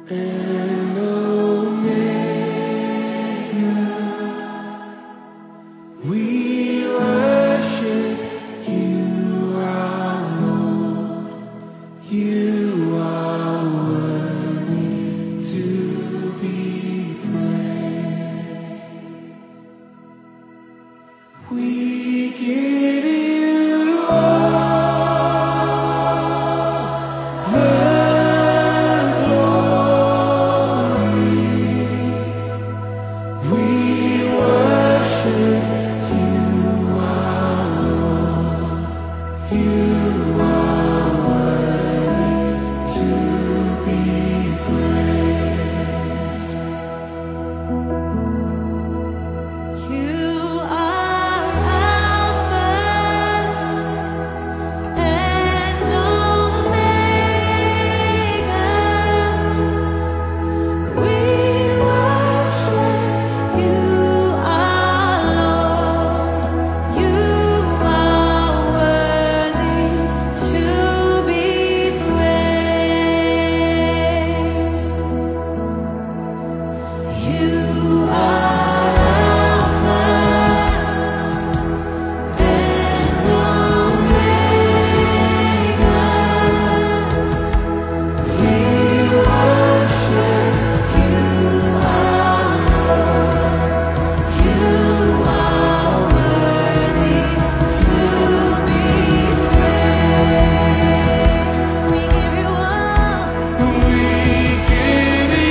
and Omega. We worship you, our Lord. You are worthy to be praised. We give you all the glory. We worship you, our Lord. You are worthy to be praised. You are Alpha and Omega. We worship you, our Lord. You are worthy to be praised. You are Alpha and Omega. We worship you, our Lord. You are worthy to be praised. We give you all. We give you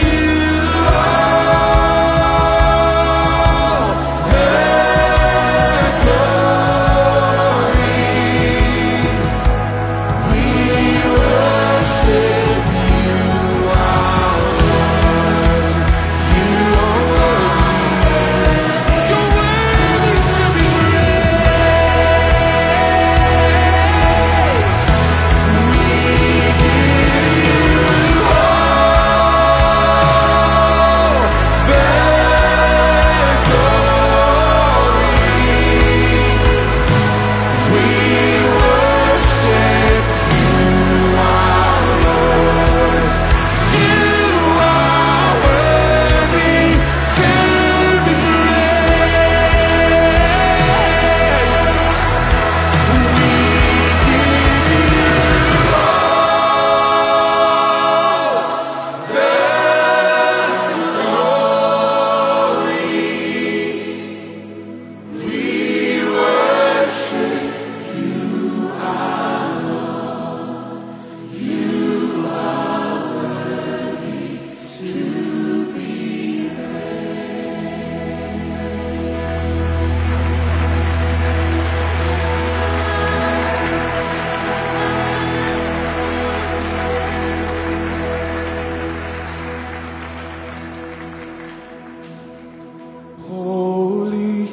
holy,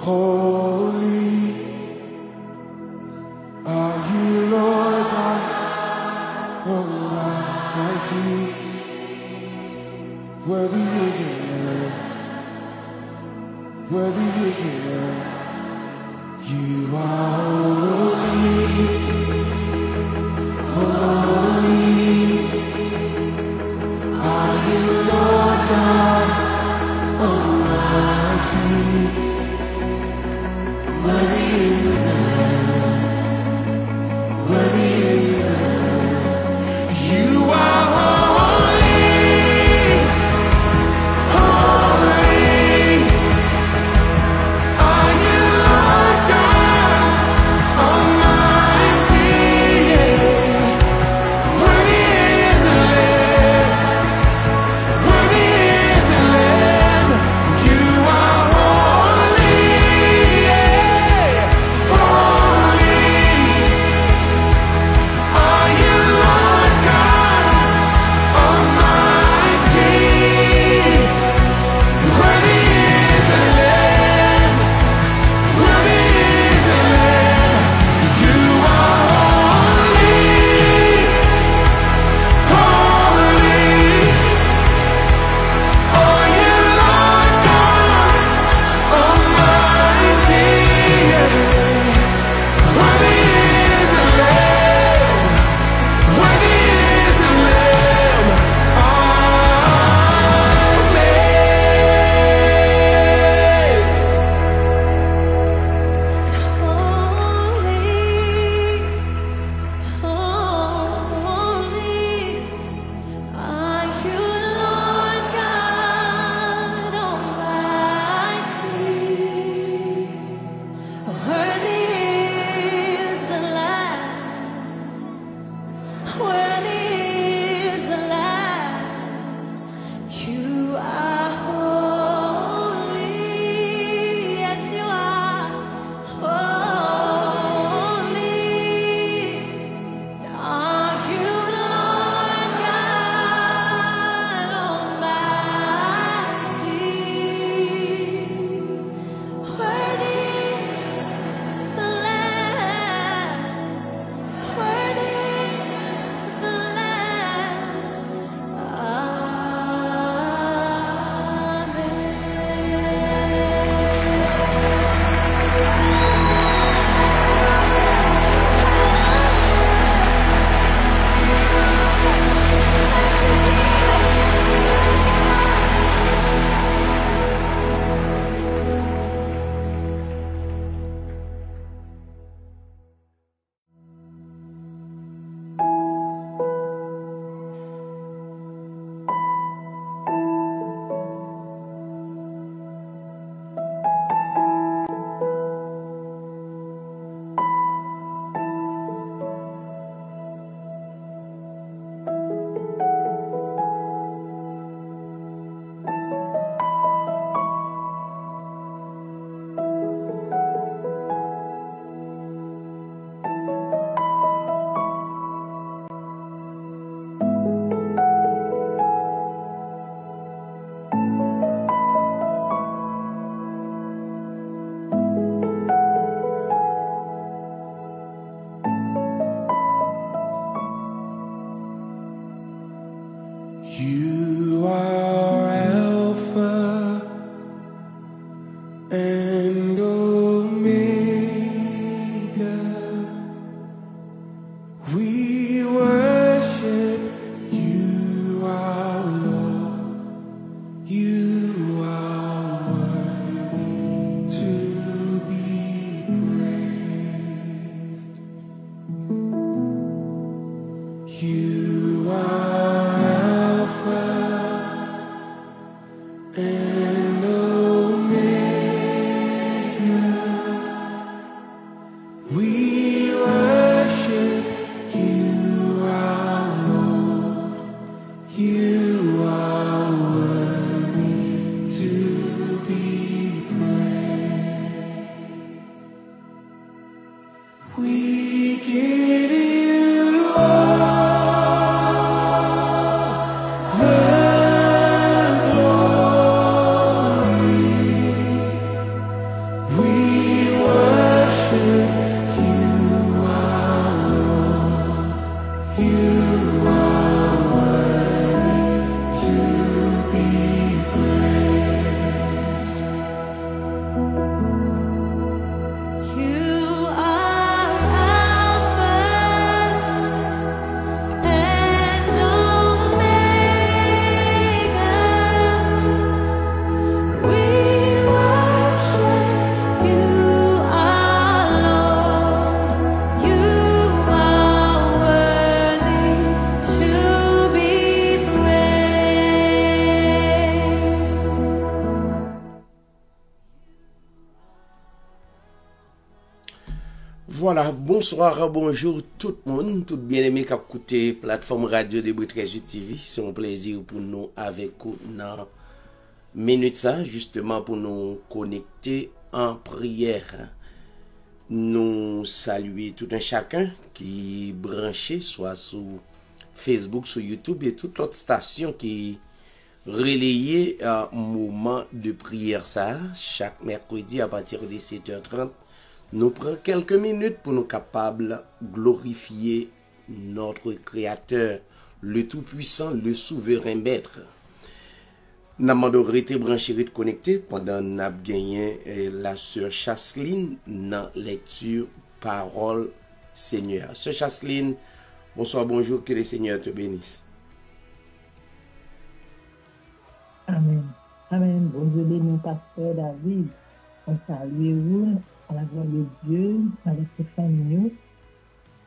holy are you, Lord God Almighty. Worthy is your name, worthy is your name. You are holy, holy are you, Lord God Almighty. Worthy is the Lamb, worthy is the Lamb. You are holy, holy are you, Lord God Almighty. You are Alpha and Omega. We worship you, our Lord. You are worthy to be praised. You are Alpha and Omega. We worship you, our Lord. You are worthy to be praised. We give you all the glory. We worship you, our Lord. You are worthy to be praised. You are Alpha and Omega. We worship you, our Lord. You are worthy to be praised. Voilà, bonsoir, bonjour tout le monde, tout bien-aimé qui a écouté plateforme radio de Bouy 13 TV. C'est un plaisir pour nous avec vous dans minute ça, justement pour nous connecter en prière. Nous saluer tout un chacun qui est branché, soit sur Facebook, sur YouTube et toute autre station qui relayé un moment de prière ça, chaque mercredi à partir de 7h30. Nous prenons quelques minutes pour nous capables de glorifier notre Créateur, le Tout-Puissant, le Souverain Maître. Nous avons été branchés et connectés pendant que nous avons gagné la sœur Chasseline dans la lecture Parole Seigneur. Sœur Chasseline, bonsoir, bonjour, que le Seigneur te bénisse. Amen. Amen. Bon Dieu béni, pasteur David. On salue vous à la gloire de Dieu, avec ses familles.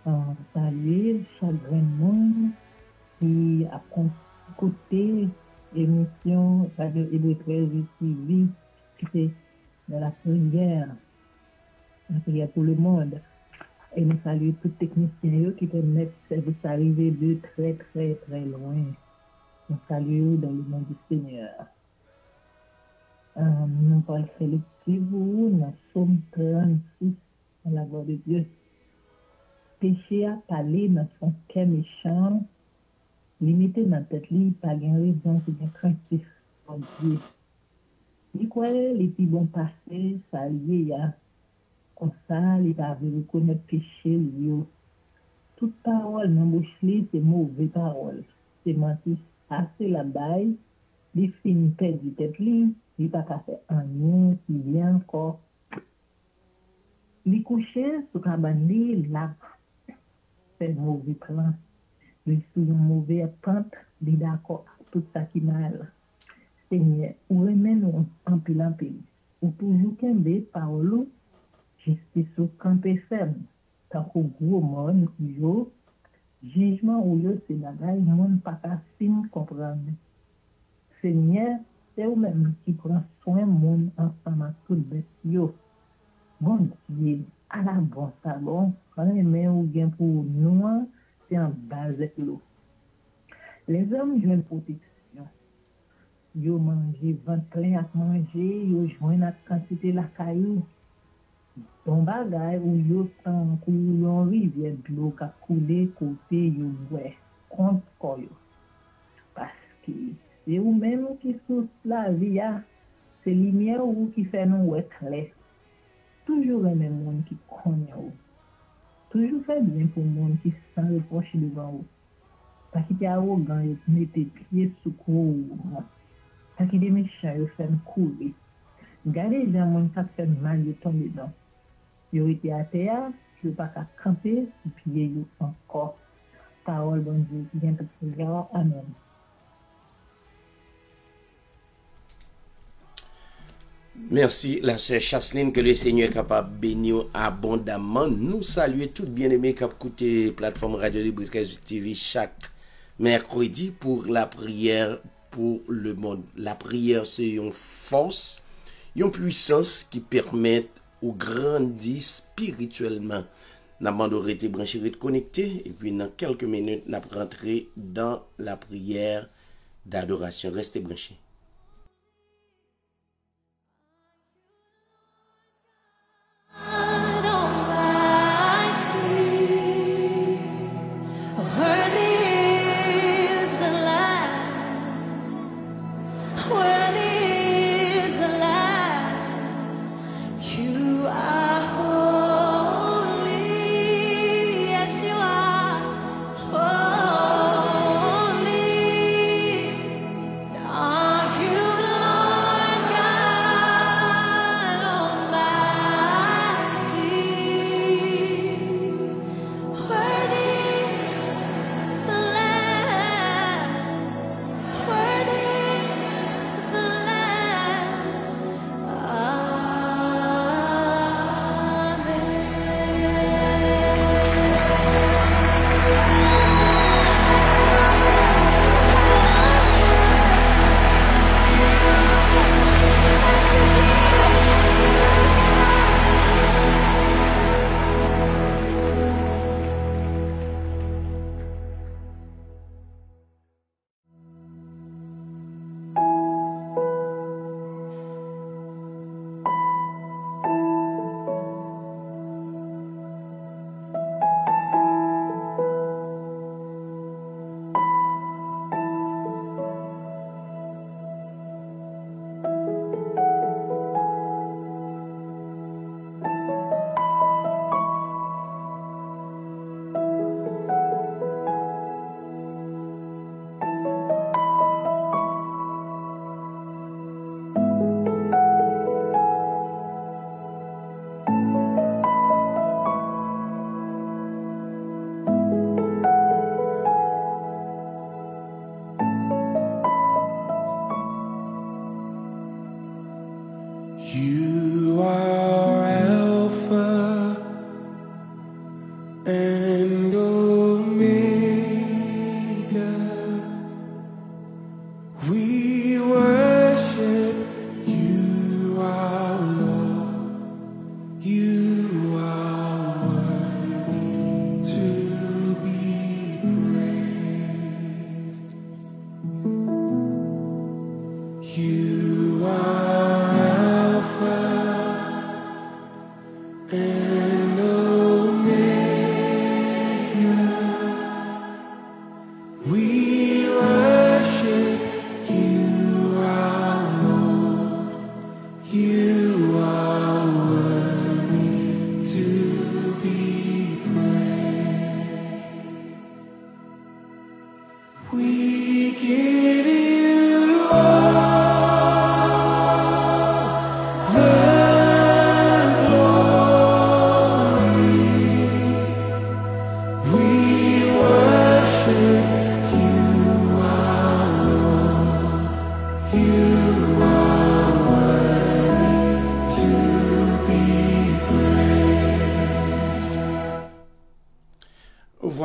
On salue chaque grand monde qui a écouté l'émission Radio Hébreu 13 TV, qui est dans la prière pour le monde. Et nous saluons tous les techniciens qui permettent de service arriver de très, très, très loin. Nous saluons dans le nom du Seigneur. Nous allons faire le petit bout dans Psaume 36, dans la gloire de Dieu. Péché a parlé dans son cœur méchant, limité dans la tête, pas de raison, c'est bien craintif pour Dieu. Il croyait les petits bons passés, ça lié, comme ça, il va reconnaître péché, lui. Toute parole dans bouche, c'est mauvaise parole. C'est mentir, c'est la baille, il finit perdu tête, il n'a pas fait un lien, il vient encore. Il couché sur la cabane, là, fait mauvais plan. Il sous une mauvaise pente, il est d'accord tout ça qui mal. Seigneur, ou remène en pile, ou toujours qu'un des paroles, justice au campé ferme, tant qu'au gros monde, yo, jugement ou yo, c'est la gaille, monde pas facile comprendre. Seigneur, c'est vous-même qui prend soin monde ensemble à tout bête yo. Bon Dieu, à la bonne salon, quand les mains ou bien pour nous, c'est en bas de l'eau. Les hommes jouent une protection. Yo manger, ventre plein à manger, yo joignent la quantité la caillou. Bon bagay ou yo tant kou yon rivière de l'eau qui a coulé côté yo ouais, contre koyo. Parce que c'est vous-même qui sous la vie, c'est lumière ou qui fait nous ouais clair. Toujours le même monde qui connaît ou. Toujours fait bien pour le monde qui sent reproche devant vous. Pas qu'il est arrogant, il met tes pieds sous cours. Pas qu'il est méchant, il fait courir. Regardez les gens qui fait mal, ils tombent dedans. Ils étaient à terre, ils ne pas qu'à camper, et puis ils encore. Parole, bon Dieu, qui vient de pouvoir. Amen. Merci, la sœur Chasseline, que le Seigneur est capable de bénir abondamment. Nous saluons toutes bien-aimés qui écoutent plateforme Radio Libre TV chaque mercredi pour la prière pour le monde. La prière, c'est une force, une puissance qui permet de grandir spirituellement. Nous avons été branchés, connectés, et puis dans quelques minutes, nous allons rentrer dans la prière d'adoration. Restez branchés. You are Alpha and Omega. We worship you, our Lord. You are worthy to be praised. You are and Omega. We worship you, our Lord. You are worthy to be praised. We give you all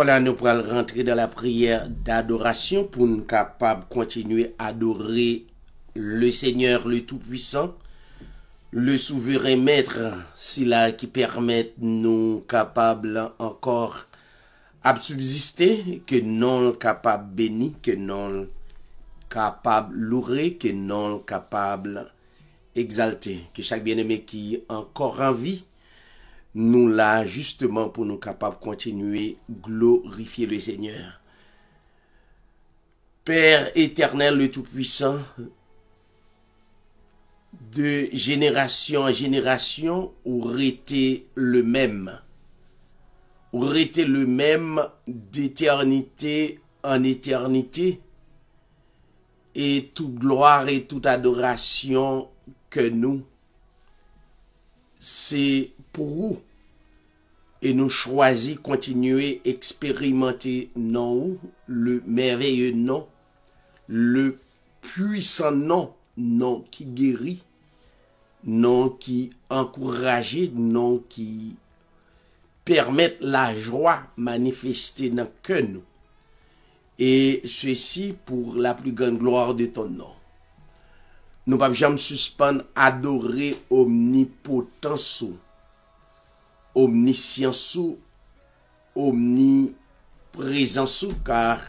Voilà, nous pourrons rentrer dans la prière d'adoration pour nous capables de continuer à adorer le Seigneur, le Tout-Puissant, le souverain Maître, celui qui permet nous capables encore à subsister, que non capable béni, que non capable louer, que non capable exalter, que chaque bien-aimé qui est encore en vie, nous là justement pour nous capables de continuer glorifier le Seigneur. Père éternel, le Tout-Puissant, de génération en génération, aurait été le même. Aurait été le même d'éternité en éternité. Et toute gloire et toute adoration que nous, c'est pour vous. Et nous choisissons continuer à expérimenter non le merveilleux nom, le puissant nom, nom qui guérit, nom qui encourage, nom qui permet la joie manifestée dans que nous. Et ceci pour la plus grande gloire de ton nom. Nous ne pouvons jamais suspendre, adorer omnipotence, omniscience, omniprésence, car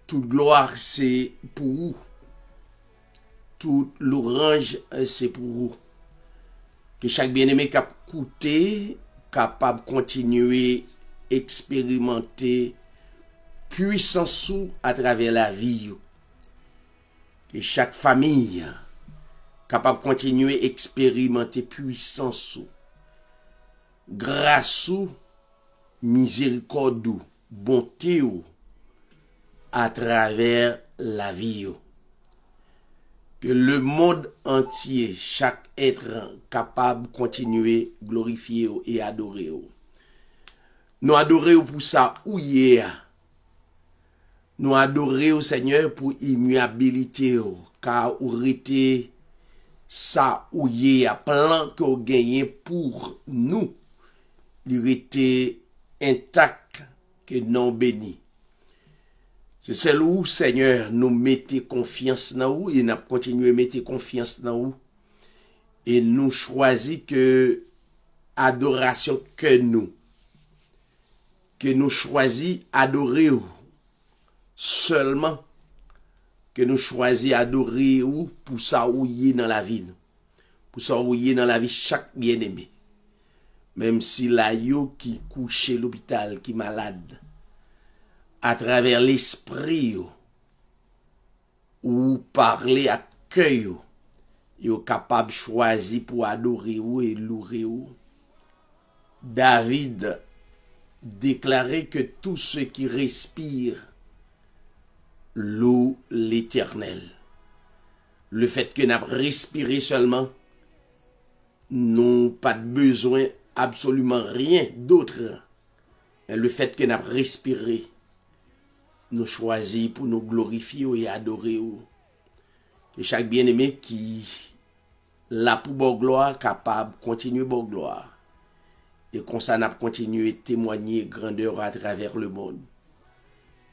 toute gloire c'est pour vous. Toute l'orange c'est pour vous. Que chaque bien-aimé cap écouter, capable de continuer à expérimenter puissance à travers la vie. Que chaque famille capable de continuer à expérimenter puissance, grâce, miséricorde, bonté à travers la vie. Que le monde entier, chaque être capable de continuer à glorifier et adorer. Nous adorer pour ça où hier. Nous adorer au Seigneur pour immuabilité, car ou rete ça ou y a plan que vous gagnez pour nous, il était intact que non béni. C'est celle où, Seigneur, nous mettons confiance dans vous et nous continuons à mettre confiance dans vous. Et nous choisissons que adoration que nous choisissons adorer vous. Seulement que nous choisissons adorer ou pour ça où y est dans la vie. Pour ça où y est dans la vie chaque bien-aimé. Même si la yo qui couche à l'hôpital, qui est malade, à travers l'esprit ou parler à cœur, yo capable de choisir pour adorer ou et louer ou. David déclarait que tout ce qui respire loue l'Éternel. Le fait que nous respiré seulement, nous pas de besoin absolument rien d'autre. Mais le fait que nous respiré, nous choisissons pour nous glorifier et adorer. Que chaque bien-aimé qui l'a pour bonne gloire, capable de continuer bonne gloire. Et qu'on s'en a continué à témoigner grandeur à travers le monde.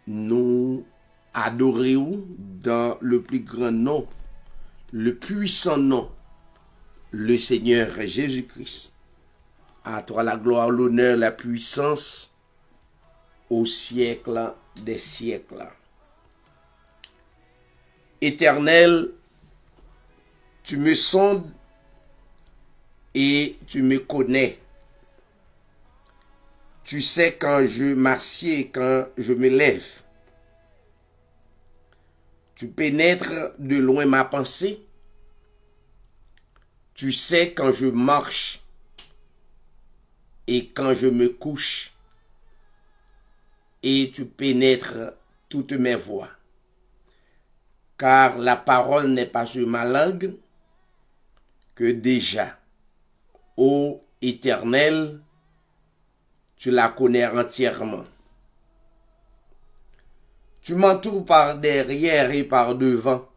Nous adorons dans le plus grand nom, le puissant nom, le Seigneur Jésus-Christ. À toi la gloire, l'honneur, la puissance au siècle des siècles. Éternel, tu me sondes et tu me connais. Tu sais quand je m'assieds et quand je me lève. Tu pénètres de loin ma pensée. Tu sais quand je marche et quand je me couche. Et tu pénètres toutes mes voies. Car la parole n'est pas sur ma langue que déjà, ô Éternel, tu la connais entièrement. Tu m'entoures par derrière et par devant,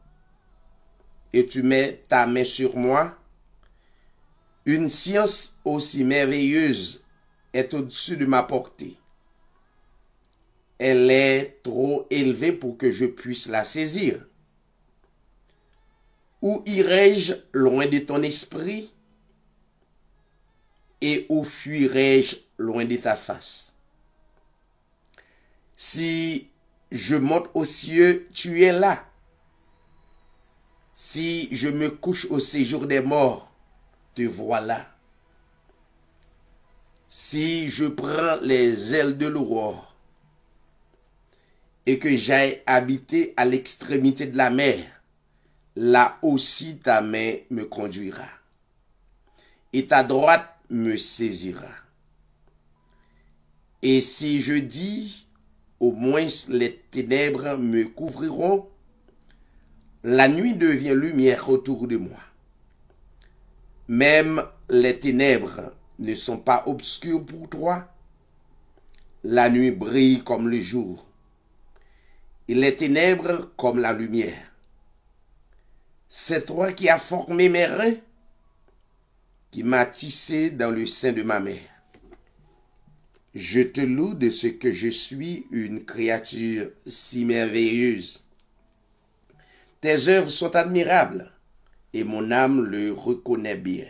et tu mets ta main sur moi. Une science aussi merveilleuse est au-dessus de ma portée. Elle est trop élevée pour que je puisse la saisir. Où irai-je loin de ton esprit? Et où fuirai-je loin de ta face? Si je monte aux cieux, tu es là. Si je me couche au séjour des morts, te voilà. Si je prends les ailes de l'aurore et que j'aille habiter à l'extrémité de la mer, là aussi ta main me conduira et ta droite me saisira. Et si je dis, au moins les ténèbres me couvriront. La nuit devient lumière autour de moi. Même les ténèbres ne sont pas obscures pour toi. La nuit brille comme le jour, et les ténèbres comme la lumière. C'est toi qui as formé mes reins, qui m'as tissé dans le sein de ma mère. Je te loue de ce que je suis une créature si merveilleuse. Tes œuvres sont admirables, et mon âme le reconnaît bien.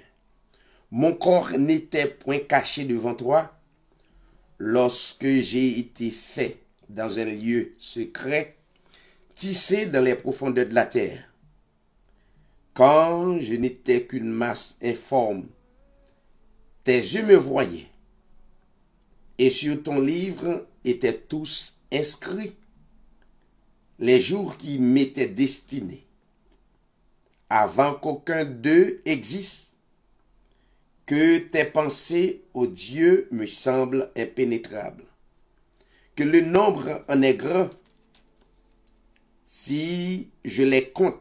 Mon corps n'était point caché devant toi, lorsque j'ai été fait dans un lieu secret, tissé dans les profondeurs de la terre. Quand je n'étais qu'une masse informe, tes yeux me voyaient, et sur ton livre étaient tous inscrits les jours qui m'étaient destinés, avant qu'aucun d'eux existe, que tes pensées, ô Dieu, me semblent impénétrables, que le nombre en est grand. Si je les compte,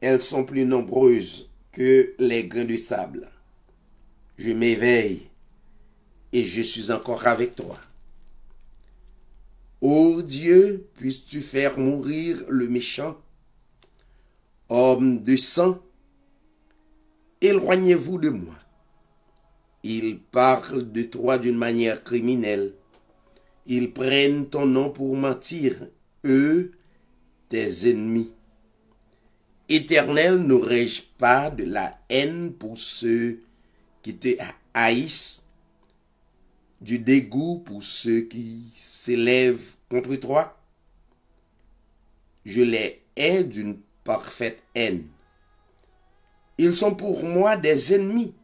elles sont plus nombreuses que les grains de sable. Je m'éveille et je suis encore avec toi. Ô Dieu, puisses-tu faire mourir le méchant, homme de sang, éloignez-vous de moi. Ils parlent de toi d'une manière criminelle. Ils prennent ton nom pour mentir, eux, tes ennemis. Éternel, n'aurais-je pas de la haine pour ceux qui te haïssent, du dégoût pour ceux qui s'élèvent contre toi? Je les hais d'une parfaite haine. Ils sont pour moi des ennemis.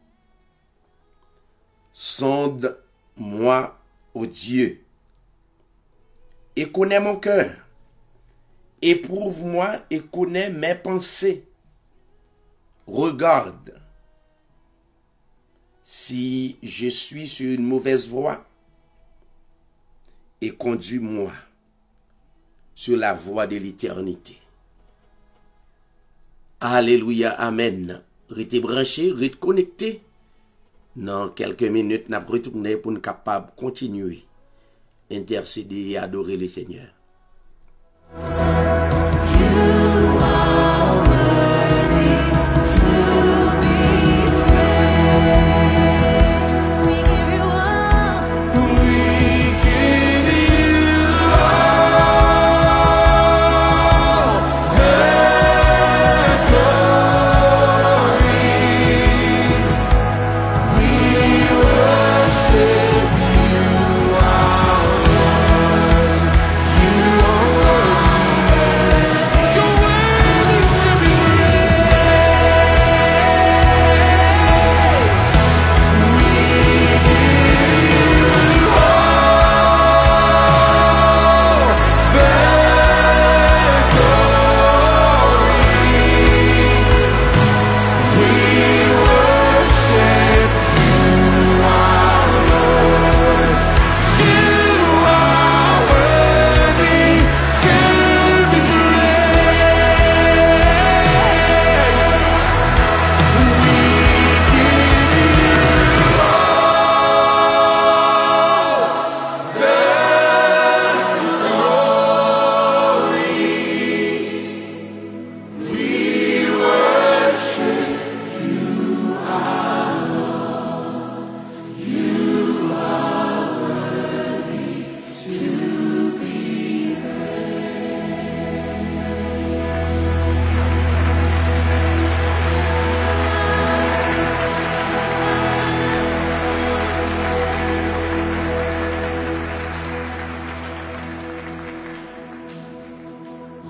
Sonde-moi, ô Dieu, et connais mon cœur. Éprouve-moi et connais mes pensées. Regarde si je suis sur une mauvaise voie et conduis-moi sur la voie de l'éternité. Alléluia, amen. Restez branchés, restez connectés. Dans quelques minutes, nous allons retourner pour nous capables de continuer, intercéder et adorer le Seigneur.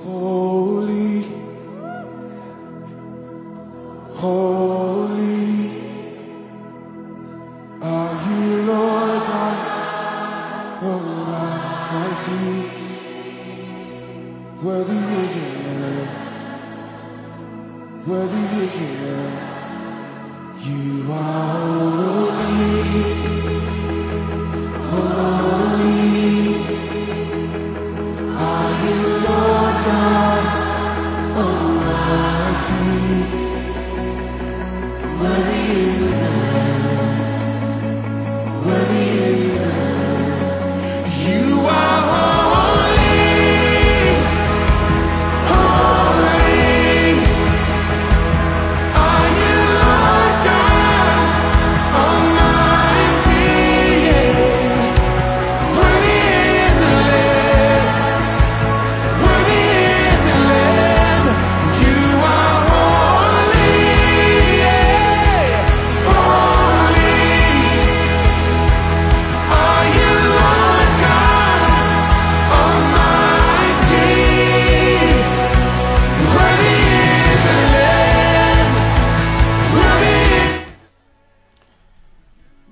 Holy, holy are you, Lord God Almighty. Worthy is your name, worthy is your name. You are holy, holy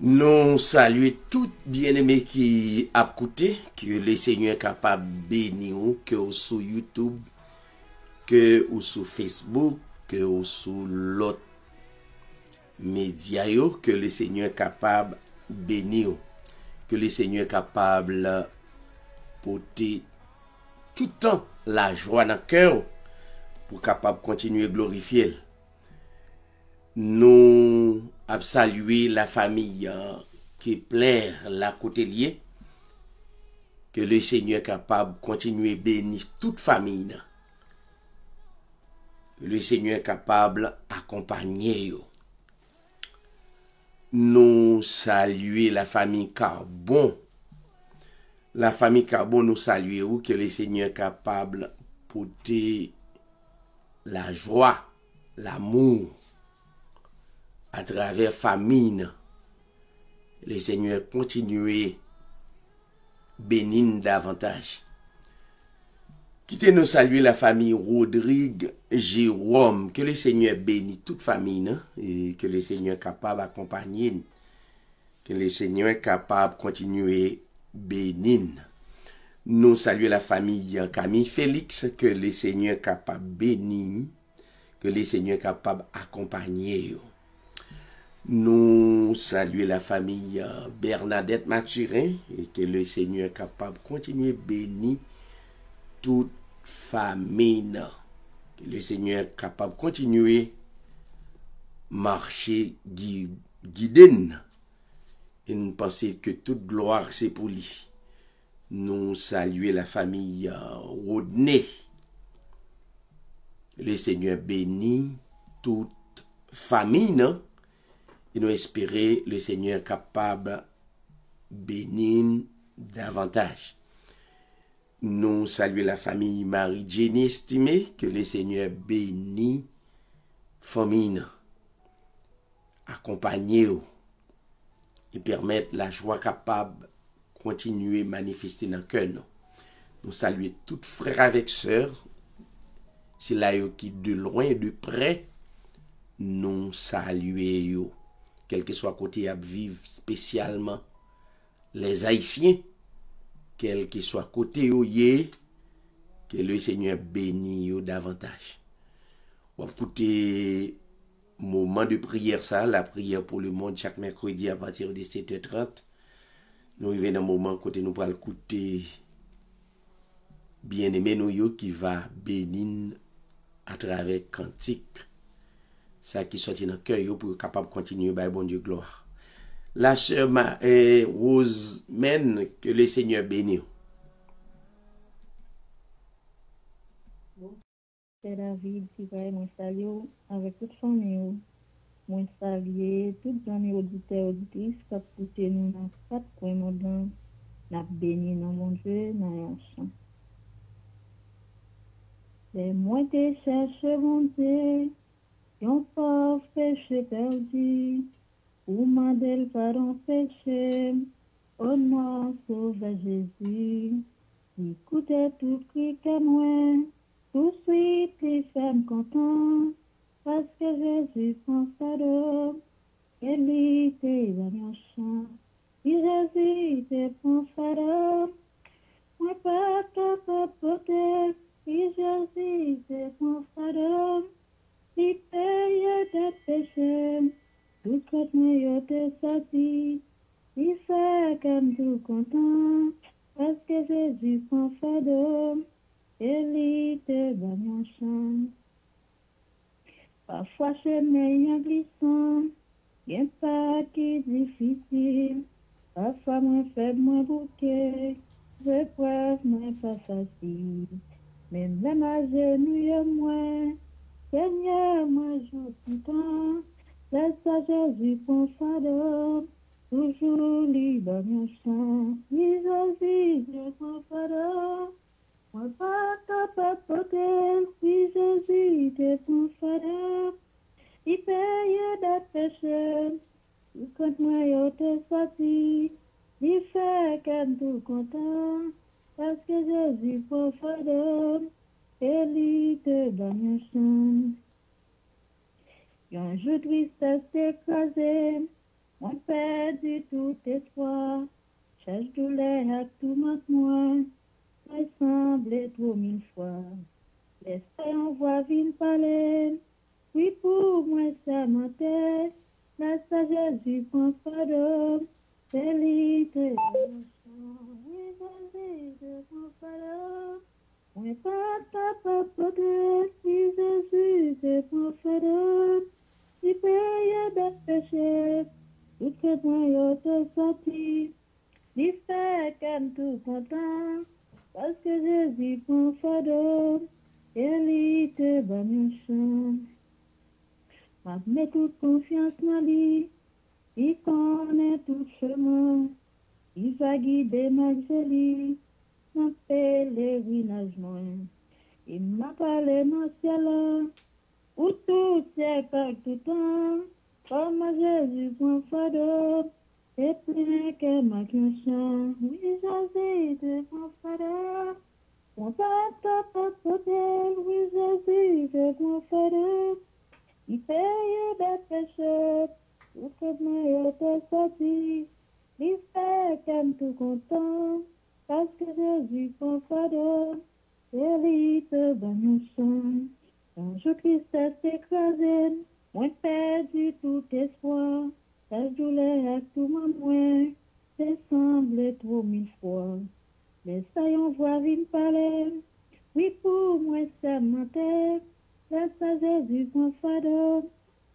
Nous saluons tout bien-aimé qui a écouté, que le Seigneur est capable de bénir, que ou sur YouTube, que ou sur Facebook, que ou sur l'autre média, que le Seigneur est capable de bénir, que le Seigneur est capable de porter tout le temps la joie dans le cœur pour capable continuer à glorifier. Nous avons salué la famille qui plaire la côté liée, que le Seigneur est capable de continuer à bénir toute famille. Que le Seigneur est capable d'accompagner. Nous saluons la famille Carbon. La famille Carbon, nous saluons que le Seigneur est capable de porter la joie, l'amour à travers famine. Le Seigneur continue bénir davantage. Quittez nous saluer la famille Rodrigue Jérôme. Que le Seigneur bénisse toute famille et que le Seigneur est capable d'accompagner. Que le Seigneur est capable de continuer bénir. Nous saluons la famille Camille Félix. Que le Seigneur est capable de bénir. Que le Seigneur est capable d'accompagner. Nous saluons la famille Bernadette Mathurin et que le Seigneur est capable de continuer à bénir toute famille. Que le Seigneur est capable de continuer à marcher, guider. Et nous pensons que toute gloire c'est pour lui. Nous saluons la famille Rodney. Le Seigneur bénit toute famille. Et nous espérons le Seigneur capable de bénir davantage. Nous saluons la famille Marie-Jenny estimée, que le Seigneur bénit famille, accompagner et permettre la joie capable de continuer à manifester dans le cœur. Nous saluons toutes frères avec sœurs, c'est là qui de loin et de près, nous saluons. Quel que soit côté à vivre spécialement les Haïtiens, quel que soit côté où que le Seigneur bénisse davantage. On va écouter moment de prière ça, la prière pour le monde chaque mercredi à partir de 7h30. Nous arrivons dans un moment côté nous pour écouter bien-aimé nous qui va bénir à travers cantique. Ça qui sortit dans le cœur pour être capable de continuer par bon Dieu gloire. La sœur Rosemène, que le Seigneur bénisse. C'est David qui va me saluer avec toute famille. Moi saluer toutes les amis auditeurs auditrices qui ont écouté nous dans 4 coins monde. N'a béni dans mon Dieu dans un chant. C'est moi qui cherche mon Dieu. Yon pauvre péché perdu, ou madel pardon péché, au nom sauveur Jésus, écoutez tout cri que moi, tout suite il fait me content, parce que Jésus prend fardeau, et lui t'es dans un chant, et Jésus te prend fardeau, moi pas capable de porter, et Jésus te prend fardeau. Il paye tes péchés, tout ce que te sorti, il fait comme tout content, parce que Jésus prend fardeau, et te banyan chan. Parfois chemin en glissant, bien pas qui difficile. Parfois moins faible, moins bouquet, épreuve moins pas facile. Même à genoux moins, Seigneur, moi joue tout le temps. Laisse à Jésus pour fardeau, toujours libre mon chant. Oui, Jésus, je prends fardeau. Moi pas capable de porter, oui, Jésus, je prends fardeau. Il paye des péchés, il compte moi, il te sorti. Il fait qu'elle tout content, parce que Jésus prend fardeau, et il te donne un chant. Un jour de tristesse écrasé, on perdu tout espoir. Cherche douleur à tout moi, ressemble trop mille fois. L'esprit envoie vine parler, oui pour moi ça mentait. La Jésus prend fardeau, c'est lui te oui Jésus te prend fardeau. On pas capable de oui Jésus te prend fardeau. Il paye des péchés, tout que moi te sorti. Il fait qu'elle tout content, parce que Jésus prend fardeau, et il te banne chant. Ma met toute confiance dans lui, il connaît tout chemin, il va guider ma jolie, dans pèlerinage moi. Il m'a parlé dans le ciel, où tout est par tout temps, comme Jésus prend fardeau, et plein que ma chant. Oui, Jésus te prend fardeau, on pas ta poter, oui, Jésus te prend fardeau, il paye des péchés, tout que moi te sorti, il fait qu'elle tout content, parce que Jésus prend fardeau, et il te donne un chant. Un jour tristesse écrasée, moins perdu tout espoir. La douleur à tout moment, c'est semblé trop mille fois. Les saillants voient vine parler, oui pour moi ça mentait. Laisse à Jésus prend fardeau,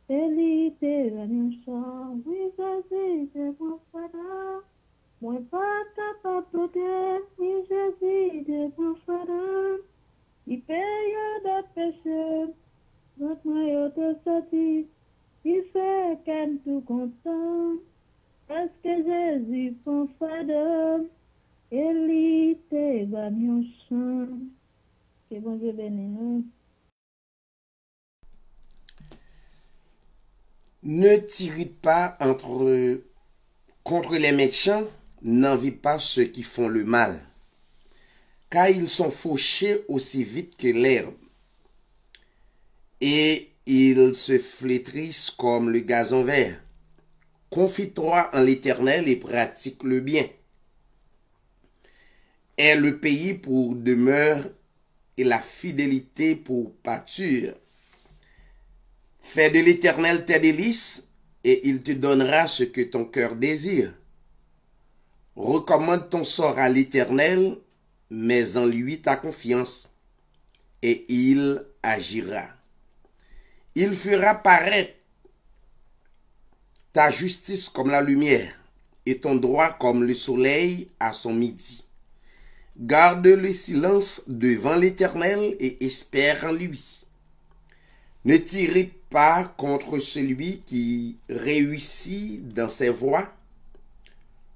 c'est lui te donne un chant. Oui Jésus te prend fardeau, moi pas capable de porter. Oui Jésus te prend fardeau. Il paye des péchés, notre moi te sorti, il fait qu'elle tout content, parce que Jésus prend fardeau, et il te banne chant. Que bon Dieu bénisse nous. Ne t'irrite pas contre les méchants, n'envie pas ceux qui font le mal, car ils sont fauchés aussi vite que l'herbe, et ils se flétrissent comme le gazon vert. Confie-toi en l'Éternel et pratique le bien. Aie le pays pour demeure et la fidélité pour pâture. Fais de l'Éternel tes délices, et il te donnera ce que ton cœur désire. Recommande ton sort à l'Éternel, mets en lui ta confiance, et il agira. Il fera paraître ta justice comme la lumière, et ton droit comme le soleil à son midi. Garde le silence devant l'Éternel et espère en lui. Ne t'irrite pas contre celui qui réussit dans ses voies,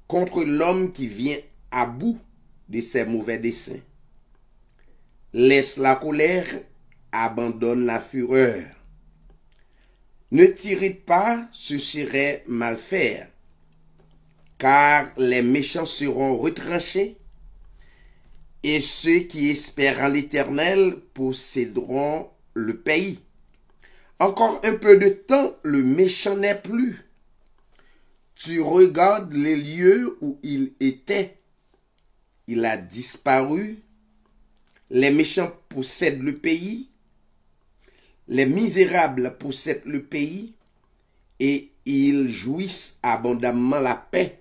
contre l'homme qui vient à bout de ses mauvais desseins. Laisse la colère, abandonne la fureur. Ne t'irrite pas, ce serait mal faire, car les méchants seront retranchés, et ceux qui espèrent en l'Éternel posséderont le pays. Encore un peu de temps, le méchant n'est plus. Tu regardes les lieux où il était. Il a disparu. Les méchants possèdent le pays. Les misérables possèdent le pays. Et ils jouissent abondamment la paix.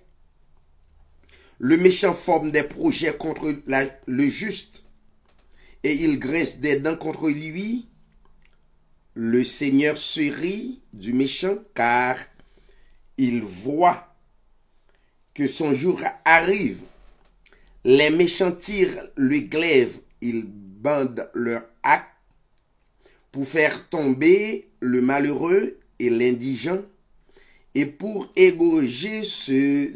Le méchant forme des projets contre le juste. et il graisse des dents contre lui, le Seigneur se rit du méchant, car il voit que son jour arrive. Les méchants tirent le glaive, ils bandent leur acte pour faire tomber le malheureux et l'indigent, et pour égorger ceux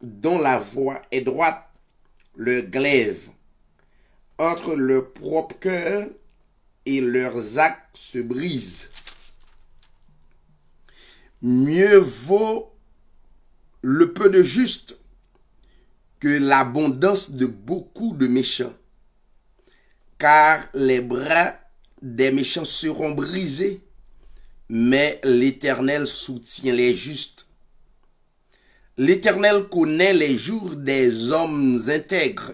dont la voie est droite, leur glaive entre leur propre cœur et leurs actes se brisent. Mieux vaut le peu de juste que l'abondance de beaucoup de méchants, car les bras des méchants seront brisés, mais l'Éternel soutient les justes. L'Éternel connaît les jours des hommes intègres,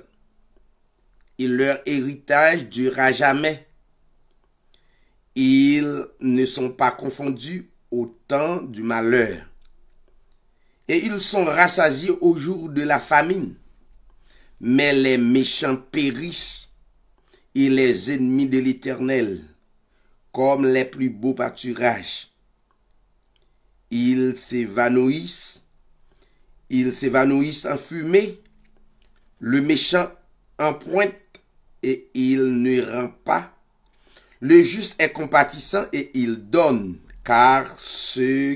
et leur héritage durera jamais. Ils ne sont pas confondus au temps du malheur, et ils sont rassasiés au jour de la famine. Mais les méchants périssent, et les ennemis de l'Éternel, comme les plus beaux pâturages. Ils s'évanouissent en fumée, le méchant en pointe, et il ne rend pas. Le juste est compatissant et il donne, car ceux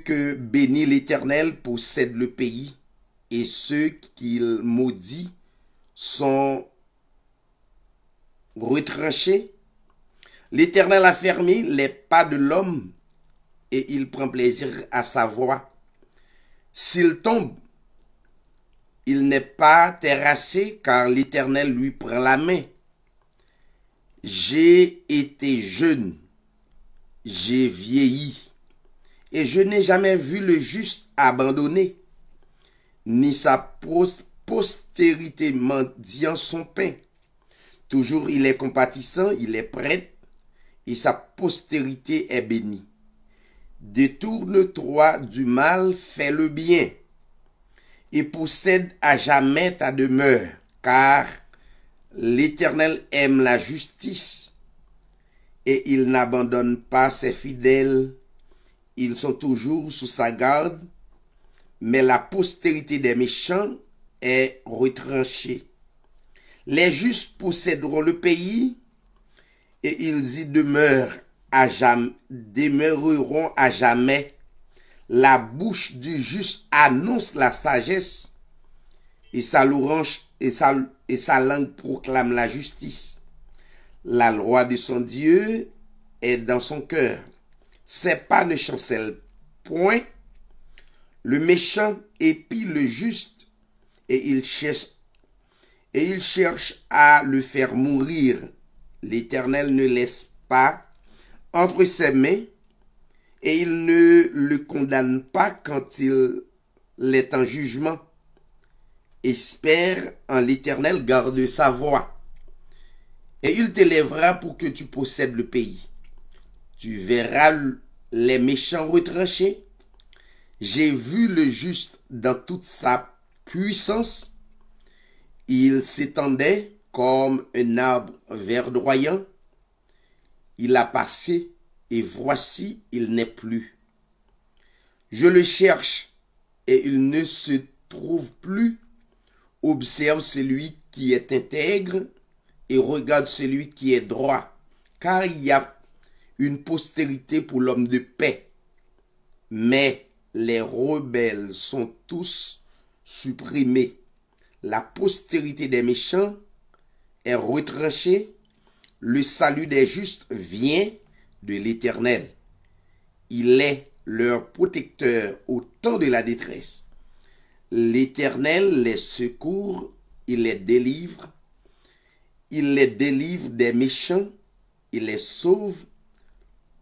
que bénit l'Éternel possèdent le pays, et ceux qu'il maudit sont retranchés. L'Éternel a fermé les pas de l'homme, et il prend plaisir à sa voix. S'il tombe, il n'est pas terrassé, car l'Éternel lui prend la main. J'ai été jeune, j'ai vieilli, et je n'ai jamais vu le juste abandonné, ni sa postérité mendiant son pain. Toujours il est compatissant, il est prêt, et sa postérité est bénie. Détourne-toi du mal, fais le bien, et possède à jamais ta demeure, car l'Éternel aime la justice, et il n'abandonne pas ses fidèles. Ils sont toujours sous sa garde, mais la postérité des méchants est retranchée. Les justes posséderont le pays, et ils y demeureront à jamais. La bouche du juste annonce la sagesse, et sa langue proclame la justice. La loi de son Dieu est dans son cœur. Ses pas ne chancellent point. Le méchant épie le juste, et il cherche à le faire mourir. L'Éternel ne laisse pas entre ses mains, et il ne le condamne pas quand il est en jugement. Espère en l'Éternel, garde sa voie, et il t'élèvera pour que tu possèdes le pays. Tu verras les méchants retranchés. J'ai vu le juste dans toute sa puissance. Il s'étendait comme un arbre verdoyant. Il a passé, et voici, il n'est plus. Je le cherche, et il ne se trouve plus. Observe celui qui est intègre, et regarde celui qui est droit, car il y a une postérité pour l'homme de paix. Mais les rebelles sont tous supprimés. La postérité des méchants est retranchée. Le salut des justes vient de l'Éternel. Il est leur protecteur au temps de la détresse. L'Éternel les secourt, il les délivre. Il les délivre des méchants, il les sauve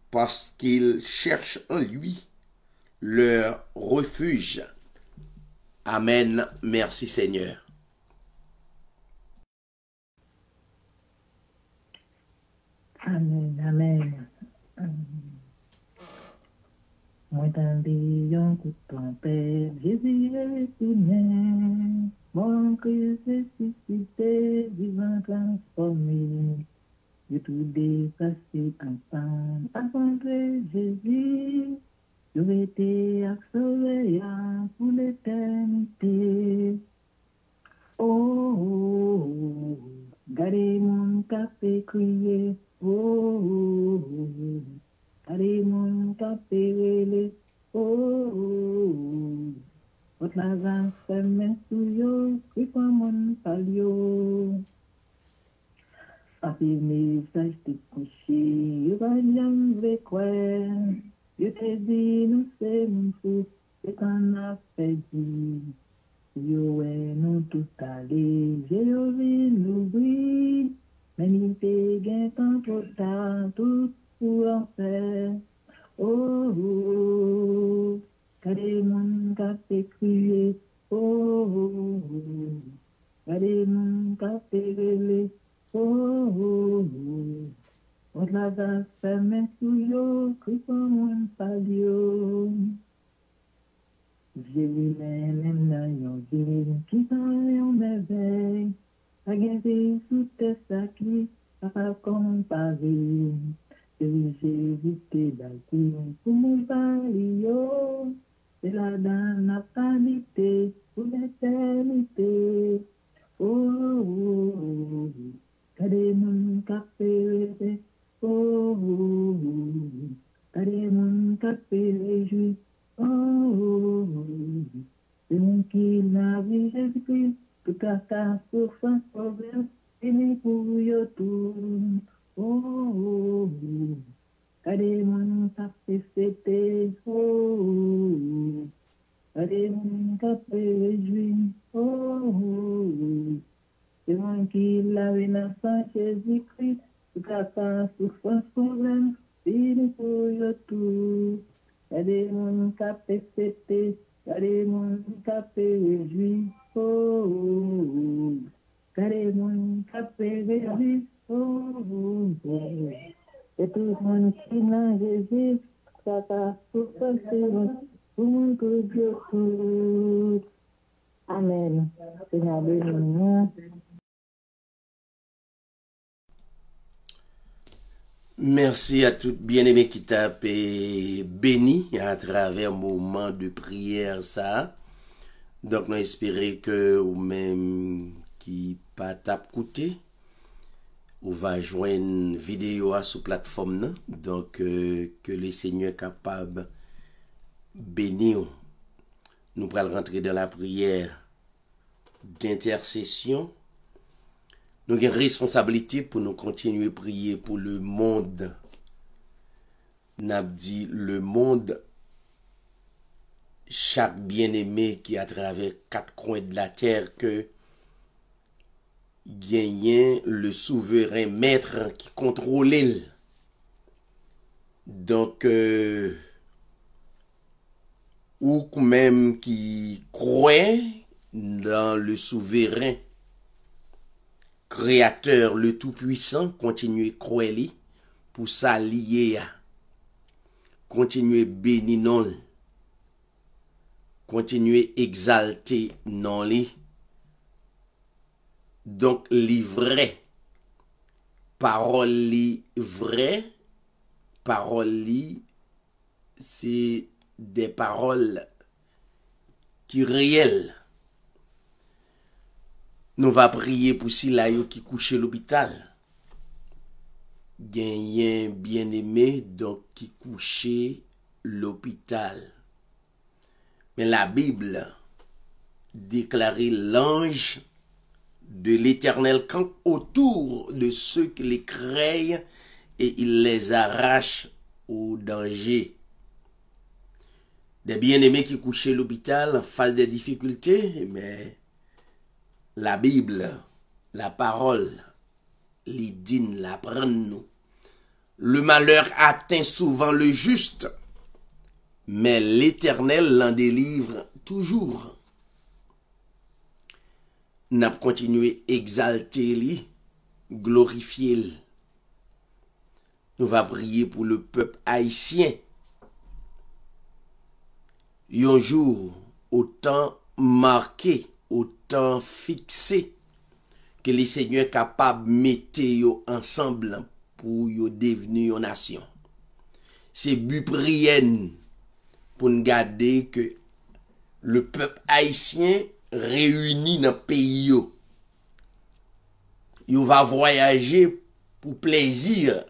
parce qu'ils cherchent en lui leur refuge. Amen. Merci Seigneur. Amen, amen. Moi t'en dis un coup de trompette, Jésus est tourné. Mon Christ ressuscité, vivant transformé, de tout dépassé ensemble, après Jésus, j'aurais été sauvé pour l'éternité. Oh, oh, oh, gardez mon café crié, oh, oh, oh, gardez mon café relé, oh, oh, oh. Votre l'argent fait mes souillons, qui pour mon palio. Papi message te couché, yo va jamais quoi. Yo te dit nous c'est mon fou, c'est qu'on a fait dit. Yo nous tout allé, j'ai oublié l'oubli. Mais il te gagne tant pour ta, tout pour en faire. Oh, oh, gardez mon café crié, oh, oh, oh, gardez mon café relé, oh, oh, oh, on la va faire mes souillons, que comme mon palio. J'ai vu même dans yon ville, qui s'en yon merveille, a gagné sous tes sacrés, à comparer. J'ai visité la vie pour mon palio, c'est la dans la qualité pour l'éternité. Oh, oh, oh, gardez mon café, oh, oh, oh, gardez mon café réjoui, oh, oh, oh, c'est mon qui n'a vu Jésus-Christ, tout à ta souffrance, problème, fini pour yo tout. Oh, oh, oh, gardez mon café fêté, oh, oh, oh, gardez mon café réjoui, oh, oh, oh, c'est moi qui l'avais dans sang Jésus-Christ, tout à ta souffrance, problème, fini pour yo tout. Gardez mon café fêté, gardez mon café réjoui, oh, oh, oh, gardez mon café réjoui, oh, oh, oh. Et tout le monde qui n'a Jésus, ça va souffrir, pour mon Dieu tout. Amen. Seigneur, bénis-nous. Merci à toutes bien-aimés qui tapent et bénis à travers moment de prière ça. Donc nous espérons que ou même qui pas tape côté ou va joindre vidéo à sur plateforme là. Donc que le Seigneur est capable bénir. Nous allons rentrer dans la prière d'intercession. Nous avons une responsabilité pour nous continuer à prier pour le monde. Nous avons dit le monde, chaque bien-aimé qui est à travers 4 coins de la terre, que gagne le souverain maître qui contrôle. Donc, ou même qui croit dans le souverain Créateur, le Tout-Puissant, continuez croire pour s'allier, continuez bénir non, continuez exalter non li. Donc, li vrai, parole li vrai, parole li, c'est des paroles qui réelles. Nous va prier pour si la yo qui couche à l'hôpital. Gagné bien-aimé donc qui couche l'hôpital. Mais la Bible déclare l'ange de l'Éternel campe autour de ceux qui les craignent et il les arrache au danger. Des bien-aimés qui couchent à l'hôpital en face des difficultés, mais la Bible, la parole, les dînes, l'apprennent nous. Le malheur atteint souvent le juste, mais l'Éternel l'en délivre toujours. N'a continué exalter lui, glorifier lui. Nous va prier pour le peuple haïtien. Un jour, au temps marqué au temps fixé que les seigneurs capables de mettre yo ensemble pour yo devenir une nation. C'est but prière pour nous garder que le peuple haïtien réuni dans le pays yo. Yo va voyager pour plaisir,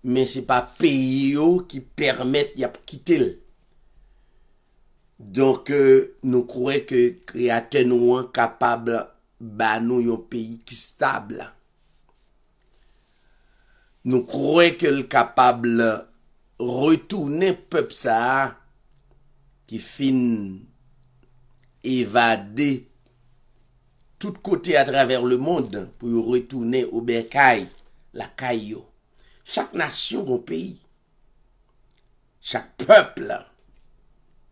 mais c'est pas pays yo qui permettent de quitter. Donc nous croyons que créateur nous est capable ba nous un pays qui stable. Nous croyons que est capable retourner peuple ça qui fin évader tout côté à travers le monde pour retourner au bercail, la caillou. Chaque nation a un pays. Chaque peuple,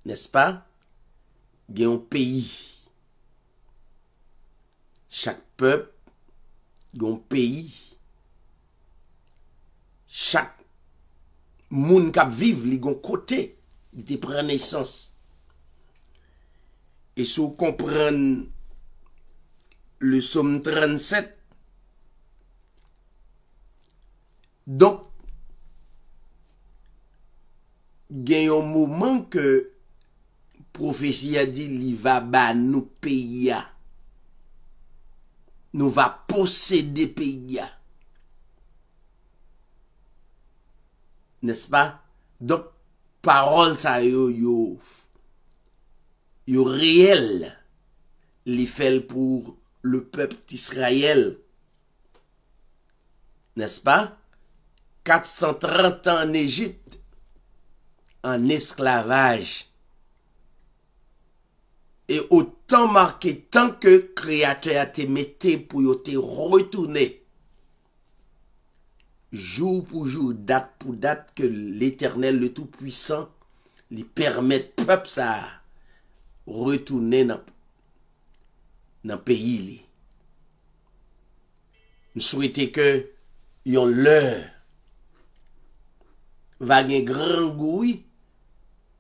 n'est-ce pas, a un pays. Chaque peuple a un pays. Chaque monde qui vit, il a un côté, il prend naissance. Et si vous comprenez le psaume 37, donc, il y a un moment que prophétie a dit, il va ba nous pays. Nous va posséder pays. N'est-ce pas? Donc, parole ça yo réel, li fait pour le peuple d'Israël. N'est-ce pas? 430 ans en Égypte, en esclavage. Et autant marqué, tant que créateur a te mette pour te retourner. Jour pour jour, date pour date, que l'Éternel, le Tout-Puissant, lui permet peuple ça retourner dans le pays. Nous souhaitons que yon l'heure va gen grand goût,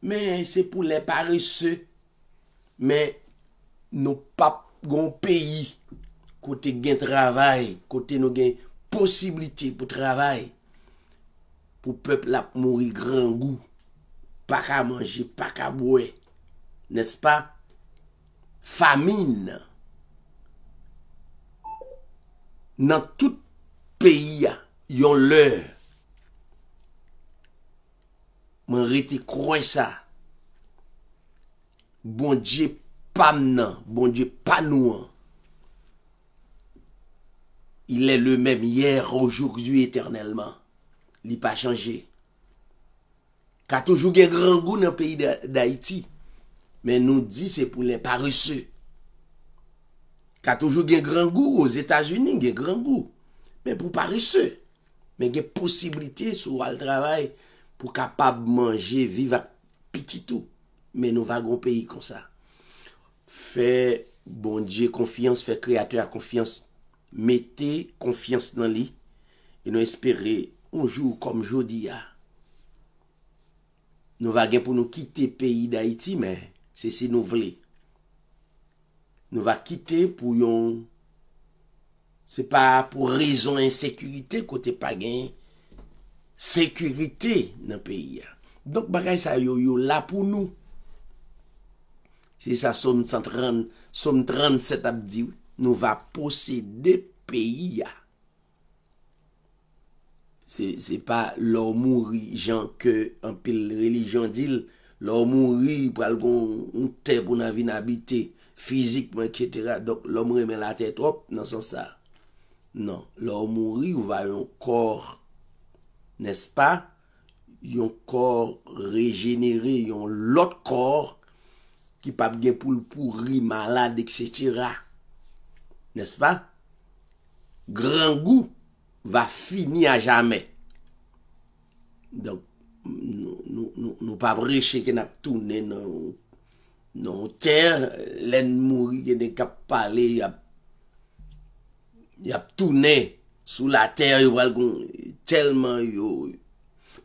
mais c'est pour les paresseux. Mais nous pas gon pays côté gen travail, côté nous gen possibilité pour travail, pour peuple la mourir grand goût, pas qu'à manger, pas qu'à boire, n'est-ce pas? Famine dans tout pays yon l'heure. M'en rete croire ça. Bon Dieu pas nan, bon Dieu pas nous. Il est le même hier, aujourd'hui, éternellement. Il n'a pas changé. Il a toujours un grand goût dans le pays d'Haïti. Mais nous dit c'est pour les paresseux. Il a toujours un grand goût aux États-Unis, un grand goût. Mais pour paresseux. Mais il y a possibilité sur le travail pour capable manger, vivre à petit tout. Mais nous avons un pays comme ça. Fait bon Dieu confiance, fait créateur confiance. Mettez confiance dans lui et nous espérer un jour comme aujourd'hui. Nous allons pour nous quitter le pays d'Haïti, mais c'est si nous voulons. Nous allons quitter pour yon. C'est pas pour raison d'insécurité côté pas gain sécurité dans le pays. Donc bagay ça yo là pour nous. C'est ça somme 130, somme 37 a dit nous va posséder pays. C'est pas leur mourir gens que en pile religion dit leur mourir pour un terre pour na vie habiter physiquement etc. Donc l'homme remet la tête trop dans ce sens ça. Non, leur mourir ou va un corps, n'est-ce pas? Un corps régénéré, un l'autre corps qui pas bien pour le pourri, malade, etc. N'est-ce pas? Grand goût va finir à jamais. Donc, nous pas prêcher que nous tourner dans terre, l'en mourir, qui cap parler, y a tourné sous la terre, tellement yo.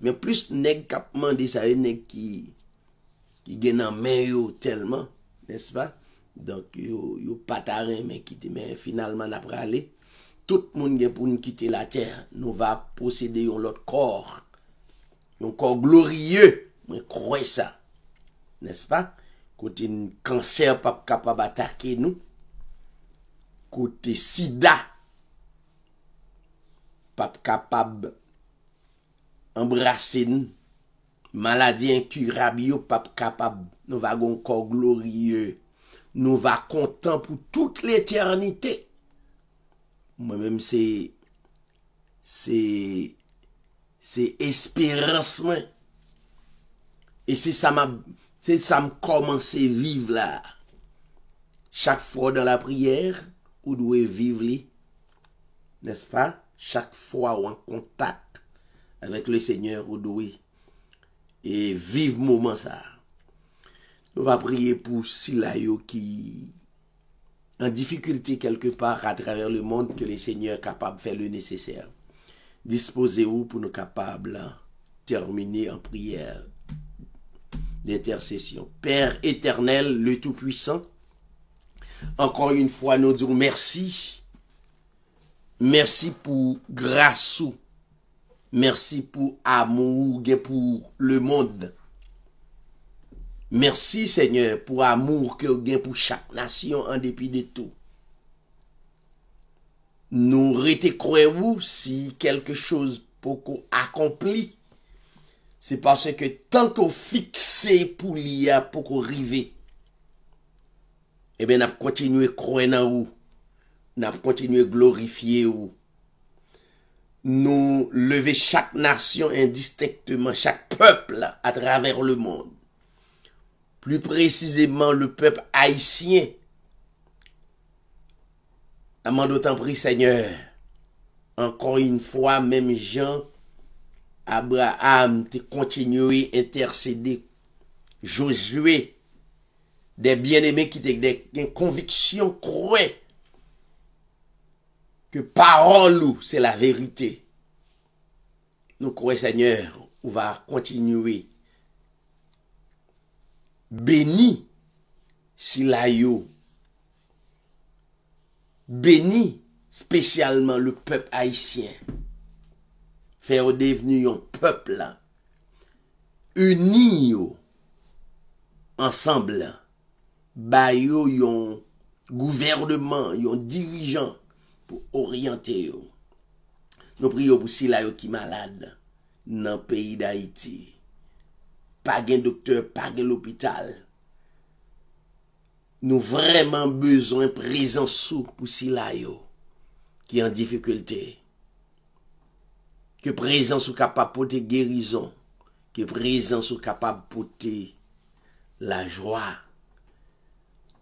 Mais plus nèg k'ap mande ça nèg qui gen en main yo tellement, n'est-ce pas? Donc, yo pas taré, mais quitter, mais finalement, après aller, tout le monde pour nous quitter la terre, nous va posséder un autre corps. Un corps glorieux. Je crois ça. N'est-ce pas? Côté un cancer pas capable d'attaquer nous. Côté sida pas capable embrasser nous. Maladie incurable pas capable. Nous va un corps glorieux. Nous va content pour toute l'éternité. Moi-même c'est espérance moi. Et c'est ça me commence à vivre là. Chaque fois dans la prière, vous devez vivre, n'est-ce pas? Chaque fois ou en contact avec le Seigneur, vous devez et vivre moment ça. On va prier pour Silayo qui en difficulté quelque part à travers le monde, que le Seigneur est capable de faire le nécessaire. Disposez-vous pour nous capables terminer en prière d'intercession. Père éternel, le Tout-Puissant, encore une fois, nous disons merci. Merci pour grâce. Merci pour amour pour le monde. Merci Seigneur pour amour que vous avez pour chaque nation en dépit de tout. Nous croyez-vous si quelque chose pour qu'on accomplit, c'est parce que tant qu'on fixé pour l'IA pour qu'on arrive, eh bien, nous continuons à croire en vous. Nous continuons à glorifier vous. Nous lever chaque nation indistinctement, chaque peuple à travers le monde. Plus précisément le peuple haïtien. Amant d'autant prie Seigneur, encore une fois, même Jean, Abraham, te continué à intercéder. Josué, des bien-aimés qui ont des convictions, croient que parole, c'est la vérité. Nous croyons, Seigneur, on va continuer. Béni Silayo. Béni spécialement le peuple haïtien. Faire devenir un peuple uni ensemble. Bayo yon gouvernement, yon dirigeant pour orienter yo. Nous prions pour Silayo qui malade dans le pays d'Haïti. Pas de docteur, pas de l'hôpital. Nous vraiment besoin de présence pour Silayo qui est en difficulté. Que présence ou capable de porter guérison. Que présence ou capable de porter la joie.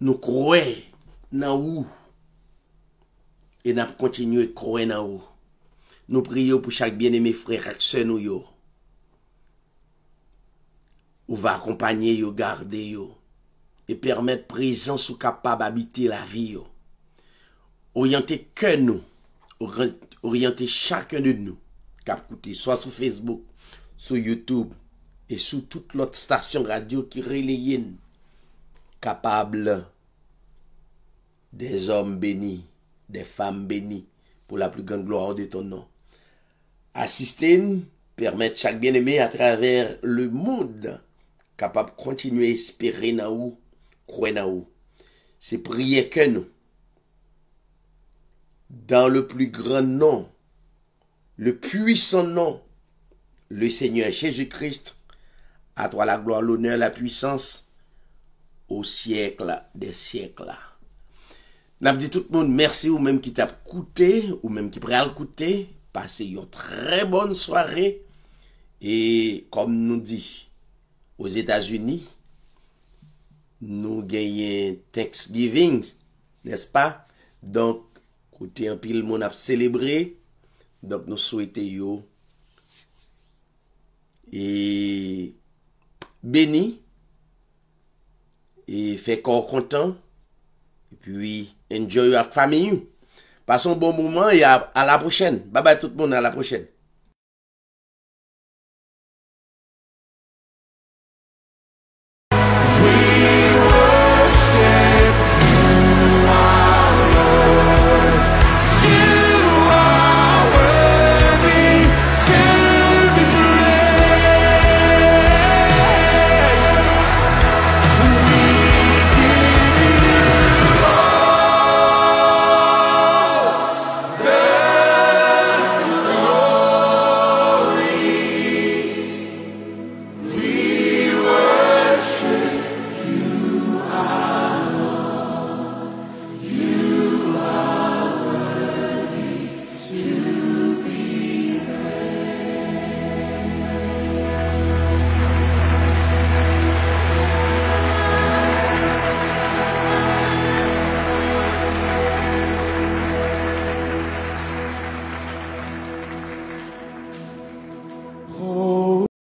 Nous croyons dans vous. Et nous continuons à croire dans vous. Nous prions pour chaque bien-aimé frère et sœur nous yo. Ou va accompagner yo, garder yo. Et permettre présence ou capable d'habiter la vie yo. Orienter que nous. Orienter chacun de nous. Cap écouter soit sur Facebook, sur YouTube et sur toute l'autre station radio qui relaye capable des hommes bénis, des femmes bénies pour la plus grande gloire de ton nom. Assister, permettre chaque bien-aimé à travers le monde capable de continuer à espérer dans vous, croire dans vous. C'est prier que nous, dans le plus grand nom, le puissant nom, le Seigneur Jésus-Christ, à toi la gloire, l'honneur, la puissance, au siècle des siècles. N'a dit tout le monde merci ou même qui t'a écouté, ou même qui pourrait écouter. Passez une très bonne soirée. Et comme nous dit, aux États-Unis, nous gagnons Thanksgiving, n'est-ce pas? Donc, côté un pile, mon a célébré. Donc, nous souhaitons et béni et fait corps content. Et puis, enjoy your famille. Passons un bon moment et à la prochaine. Bye bye tout le monde, à la prochaine.